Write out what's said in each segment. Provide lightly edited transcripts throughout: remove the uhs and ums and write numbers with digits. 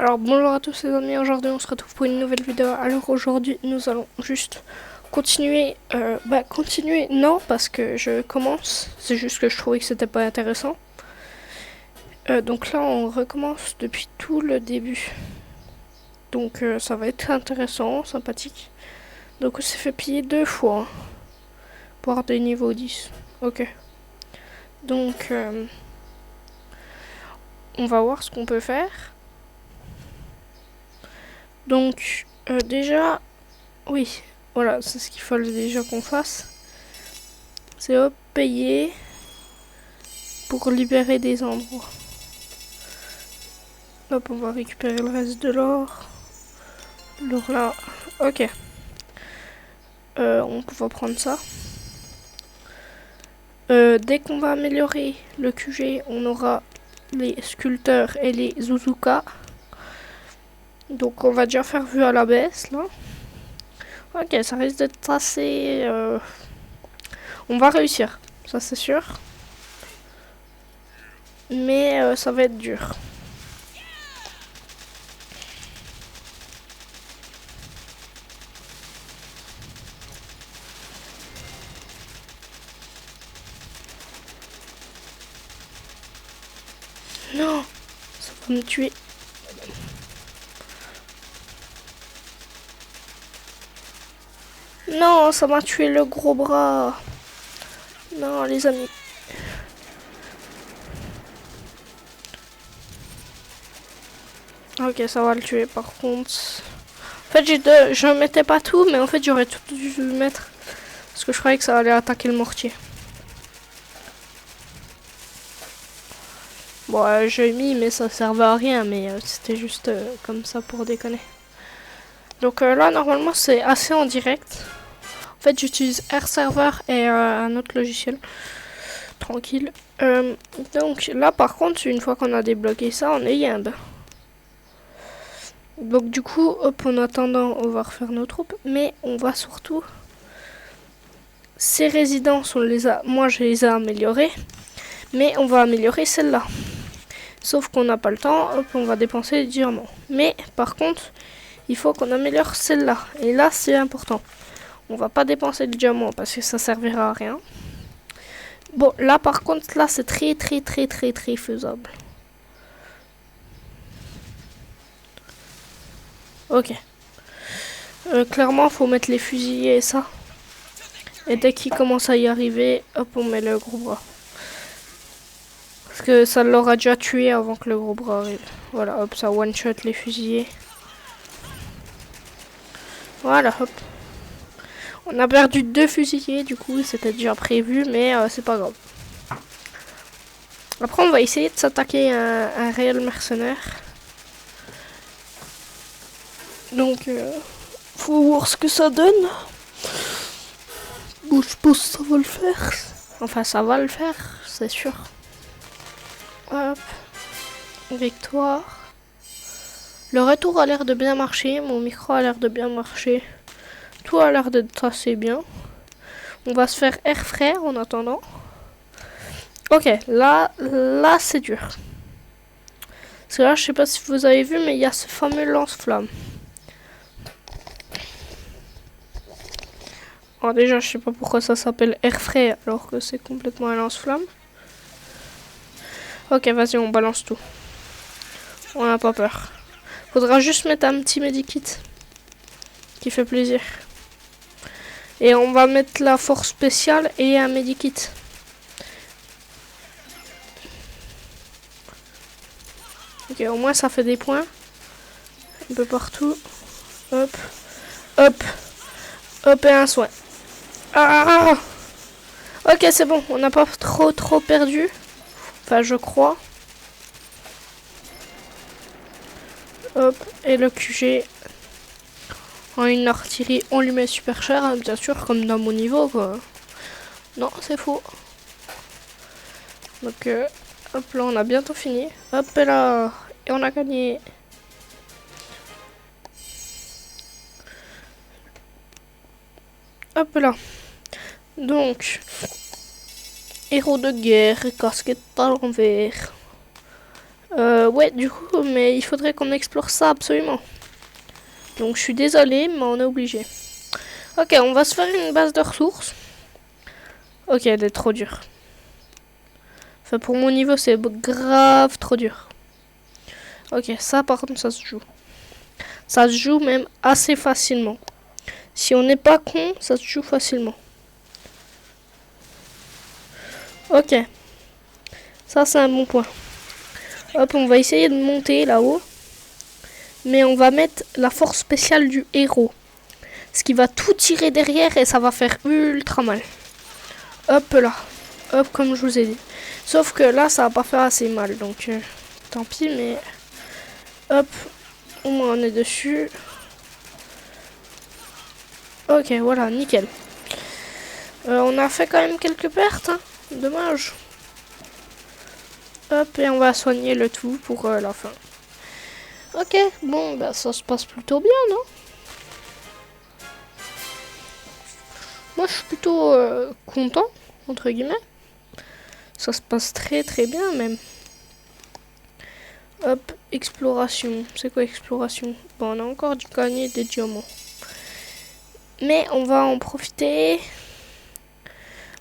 Alors bonjour à tous les amis, aujourd'hui on se retrouve pour une nouvelle vidéo. Alors aujourd'hui nous allons juste continuer, continuer non parce que je commence, c'est juste que je trouvais que c'était pas intéressant. Donc là on recommence depuis tout le début. Donc ça va être intéressant, sympathique. Donc on s'est fait piller 2 fois pour avoir des niveaux 10. Ok. Donc on va voir ce qu'on peut faire. Donc déjà, oui, voilà, c'est ce qu'il fallait déjà qu'on fasse. C'est hop, payer pour libérer des endroits. Hop, on va récupérer le reste de l'or. L'or là, ok. On va prendre ça. Dès qu'on va améliorer le QG, on aura les sculpteurs et les Zuzuka. Donc on va déjà faire vue à la baisse là. Ok, ça risque d'être assez... On va réussir, ça c'est sûr. Mais ça va être dur. Non, ça va me tuer. Non, ça m'a tué le gros bras. Non, les amis. Ok, ça va le tuer par contre. En fait, je mettais pas tout, mais en fait, j'aurais tout dû mettre. Parce que je croyais que ça allait attaquer le mortier. Bon, j'ai mis, mais ça servait à rien. Mais c'était juste comme ça pour déconner. Donc là, normalement, c'est assez en direct. En fait, j'utilise AirServer et un autre logiciel. Tranquille. Donc là, par contre, une fois qu'on a débloqué ça, on est yimbe. Donc du coup, hop, en attendant, on va refaire nos troupes. Mais on va surtout... Ces résidences, moi, je les ai améliorées. Mais on va améliorer celle-là. Sauf qu'on n'a pas le temps, hop, on va dépenser les diamants. Mais par contre, il faut qu'on améliore celle-là. Et là, c'est important. On va pas dépenser le diamant parce que ça servira à rien. Bon, là par contre, là c'est très faisable. Ok. Clairement, faut mettre les fusillés et ça. Et dès qu'il commence à y arriver, hop, on met le gros bras. Parce que ça l'aura déjà tué avant que le gros bras arrive. Voilà, hop, ça one-shot les fusillés. Voilà, hop. On a perdu 2 fusillés, du coup, c'était déjà prévu, mais c'est pas grave. Après, on va essayer de s'attaquer à un réel mercenaire. Donc, faut voir ce que ça donne. Bon, je pense que ça va le faire. Enfin, ça va le faire, c'est sûr. Hop. Victoire. Le retour a l'air de bien marcher. Mon micro a l'air de bien marcher. Tout a l'air d'être assez bien. On va se faire air frais en attendant. Ok, là c'est dur. Parce que là, je sais pas si vous avez vu, mais il y a ce fameux lance-flamme. Alors déjà, je sais pas pourquoi ça s'appelle air frais alors que c'est complètement un lance-flamme. Ok, vas-y, on balance tout. On n'a pas peur. Faudra juste mettre un petit medikit qui fait plaisir. Et on va mettre la force spéciale et un medikit. Ok, au moins ça fait des points. Un peu partout. Hop. Hop. Hop et un soin. Ah! Ok, c'est bon. On n'a pas trop perdu. Enfin, je crois. Hop. Et le QG. En une artillerie, on lui met super cher, hein, bien sûr, comme dans mon niveau, quoi. Non, c'est faux. Donc, hop là, on a bientôt fini. Hop là. Et on a gagné. Hop là. Donc, héros de guerre, casquette à l'envers. Ouais, du coup, mais il faudrait qu'on explore ça absolument. Donc je suis désolée, mais on est obligé. Ok, on va se faire une base de ressources. Ok, elle est trop dure. Enfin, pour mon niveau, c'est grave trop dur. Ok, ça par contre, ça se joue. Ça se joue même assez facilement. Si on n'est pas con, ça se joue facilement. Ok. Ça, c'est un bon point. Hop, on va essayer de monter là-haut. Mais on va mettre la force spéciale du héros. Ce qui va tout tirer derrière et ça va faire ultra mal. Hop là. Hop, comme je vous ai dit. Sauf que là, ça va pas faire assez mal. Donc, tant pis, mais... Hop. Au moins, on est dessus. Ok, voilà, nickel. On a fait quand même quelques pertes. Hein. Dommage. Hop, et on va soigner le tout pour la fin. Ok, bon, bah ça se passe plutôt bien, non? Moi, je suis plutôt content, entre guillemets. Ça se passe très très bien, même. Hop, exploration. C'est quoi exploration? Bon, on a encore du gagner des diamants. Mais on va en profiter.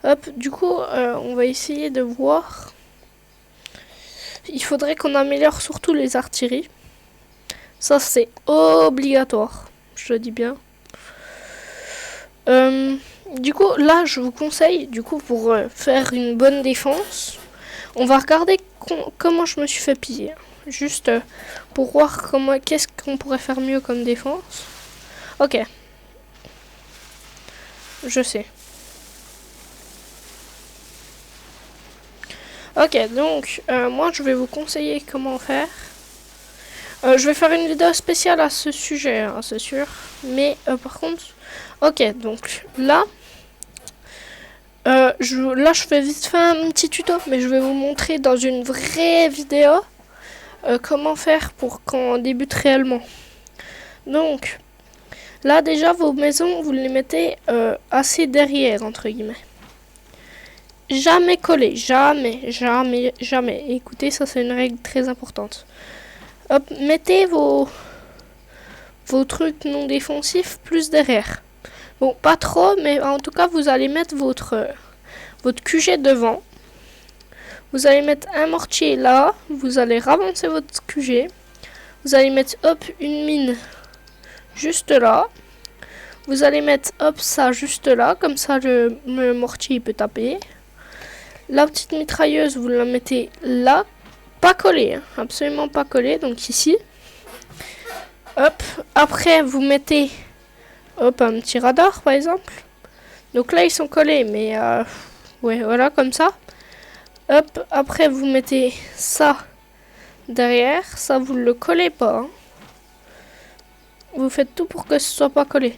Hop, du coup, on va essayer de voir. Il faudrait qu'on améliore surtout les artilleries. Ça, c'est obligatoire. Je le dis bien. Du coup, là, je vous conseille, du coup, pour faire une bonne défense, on va regarder comment je me suis fait piller. Juste pour voir qu'est-ce qu'on pourrait faire mieux comme défense. Ok. Je sais. Ok, donc, moi, je vais vous conseiller comment faire. Je vais faire une vidéo spéciale à ce sujet, hein, c'est sûr. Mais, par contre... Ok, donc, là... là, je fais vite fait un petit tuto, mais je vais vous montrer dans une vraie vidéo comment faire pour qu'on débute réellement. Donc, là, déjà, vos maisons, vous les mettez assez derrière, entre guillemets. Jamais coller, jamais, jamais, jamais. Écoutez, ça, c'est une règle très importante. Hop, mettez vos trucs non défensifs plus derrière. Bon, pas trop, mais en tout cas, vous allez mettre votre QG devant. Vous allez mettre un mortier là. Vous allez ravancer votre QG. Vous allez mettre, hop, une mine juste là. Vous allez mettre, hop, ça juste là. Comme ça, le mortier il peut taper. La petite mitrailleuse, vous la mettez là. Pas collée, hein, absolument pas collée. Donc ici. Hop. Après, vous mettez, hop, un petit radar, par exemple. Donc là, ils sont collés, mais... ouais, voilà, comme ça. Hop, après, vous mettez ça derrière. Ça, vous ne le collez pas. Hein. Vous faites tout pour que ce soit pas collé.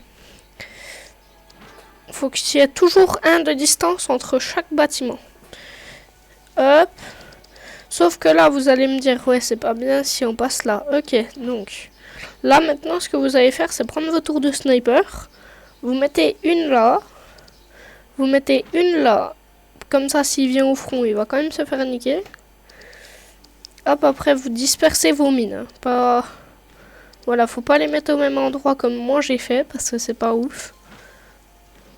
Il faut qu'il y ait toujours un de distance entre chaque bâtiment. Hop. Sauf que là, vous allez me dire, ouais, c'est pas bien si on passe là. Ok, donc... Là, maintenant, ce que vous allez faire, c'est prendre vos tours de sniper. Vous mettez une là. Vous mettez une là. Comme ça, s'il vient au front, il va quand même se faire niquer. Hop, après, vous dispersez vos mines. Hein. Pas... Voilà, faut pas les mettre au même endroit comme moi j'ai fait, parce que c'est pas ouf.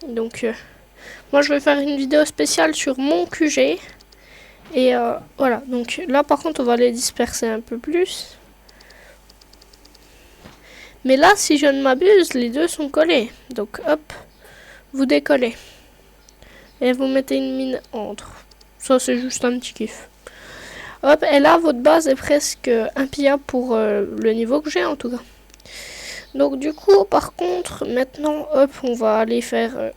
Donc, moi, je vais faire une vidéo spéciale sur mon QG. Et voilà, donc là, par contre, on va les disperser un peu plus. Mais là, si je ne m'abuse, les deux sont collés. Donc, hop, vous décollez. Et vous mettez une mine entre. Ça, c'est juste un petit kiff. Hop, et là, votre base est presque impillable pour le niveau que j'ai, en tout cas. Donc, du coup, par contre, maintenant, hop, on va aller faire...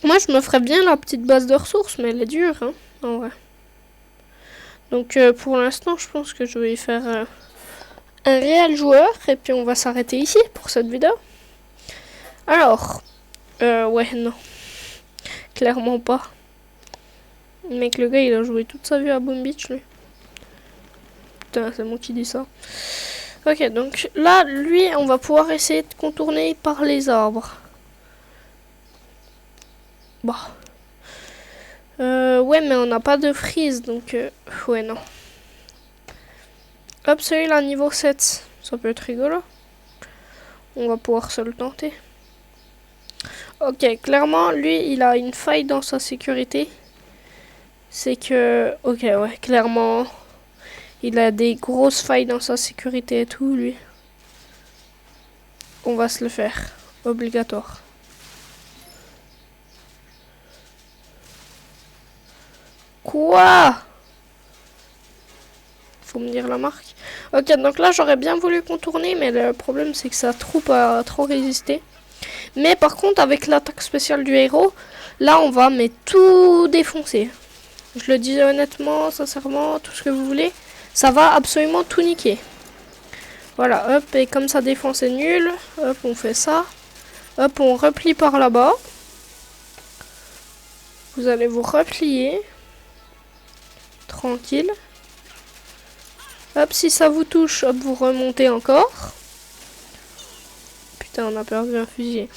Moi, je me ferais bien la petite base de ressources, mais elle est dure, hein, en vrai. Donc, pour l'instant, je pense que je vais y faire... un réel joueur, et puis on va s'arrêter ici pour cette vidéo. Alors, ouais, non. Clairement pas. Mec, le gars, il a joué toute sa vie à Boom Beach, lui. Putain, c'est moi qui dis ça. Ok, donc là, lui, on va pouvoir essayer de contourner par les arbres. Bah. Ouais, mais on n'a pas de freeze, donc... ouais, non. Hop, celui-là, niveau 7. Ça peut être rigolo. On va pouvoir se le tenter. Ok, clairement, lui, il a une faille dans sa sécurité. C'est que... Ok, ouais, clairement, il a des grosses failles dans sa sécurité et tout, lui. On va se le faire. Obligatoire. Quoi? Faut me dire la marque. Ok, donc là, j'aurais bien voulu contourner, mais le problème, c'est que sa troupe a trop résisté. Mais par contre, avec l'attaque spéciale du héros, là, on va mais tout défoncer. Je le dis honnêtement, sincèrement, tout ce que vous voulez. Ça va absolument tout niquer. Voilà, hop, et comme sa défense est nulle, hop, on fait ça. Hop, on replie par là-bas. Vous allez vous replier. Tranquille. Hop, si ça vous touche, hop, vous remontez encore. Putain, on a perdu un fusil.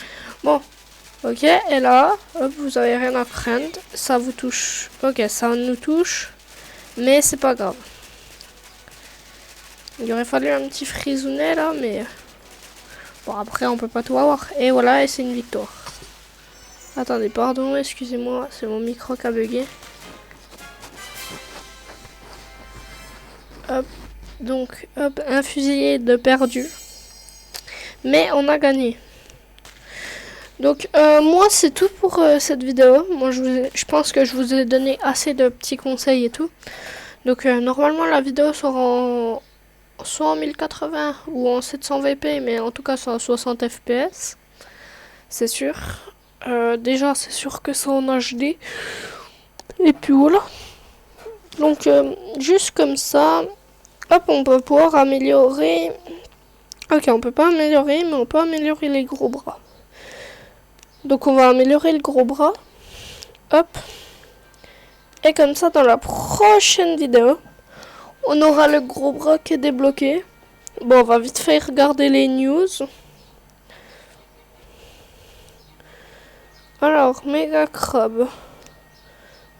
Bon, ok, et là, hop, vous avez rien à craindre. Ça vous touche. Ok, ça nous touche. Mais c'est pas grave. Il aurait fallu un petit frisounet là, mais... Bon, après, on peut pas tout avoir. Et voilà, et c'est une victoire. Attendez, pardon, excusez-moi, c'est mon micro qui a bugué. Hop, donc, hop, un fusillé de perdu. Mais on a gagné. Donc, moi, c'est tout pour cette vidéo. Moi, je pense que je vous ai donné assez de petits conseils et tout. Donc, normalement, la vidéo sera soit en 1080 ou en 720p, mais en tout cas, c'est en 60 fps. C'est sûr. Déjà, c'est sûr que c'est en HD. Et puis voilà. Donc, juste comme ça, hop, on peut pouvoir améliorer. Ok, on peut pas améliorer, mais on peut améliorer les gros bras. Donc, on va améliorer le gros bras. Hop. Et comme ça, dans la prochaine vidéo, on aura le gros bras qui est débloqué. Bon, on va vite fait regarder les news. Alors, méga crabe.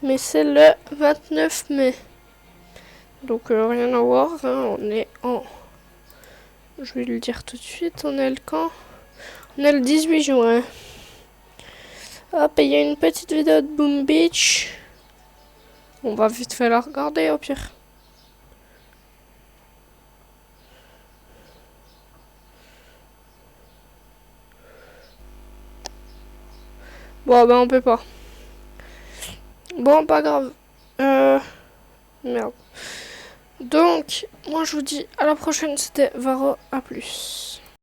Mais c'est le 29 mai. Donc, rien à voir. Hein, on est en... Je vais le dire tout de suite. On est le quand? On est le 18 juin. Hop, et il y a une petite vidéo de Boom Beach. On va vite fait la regarder au pire. Bon, ben on peut pas. Bon, pas grave. Merde. Donc, moi je vous dis à la prochaine, c'était Varo, à plus.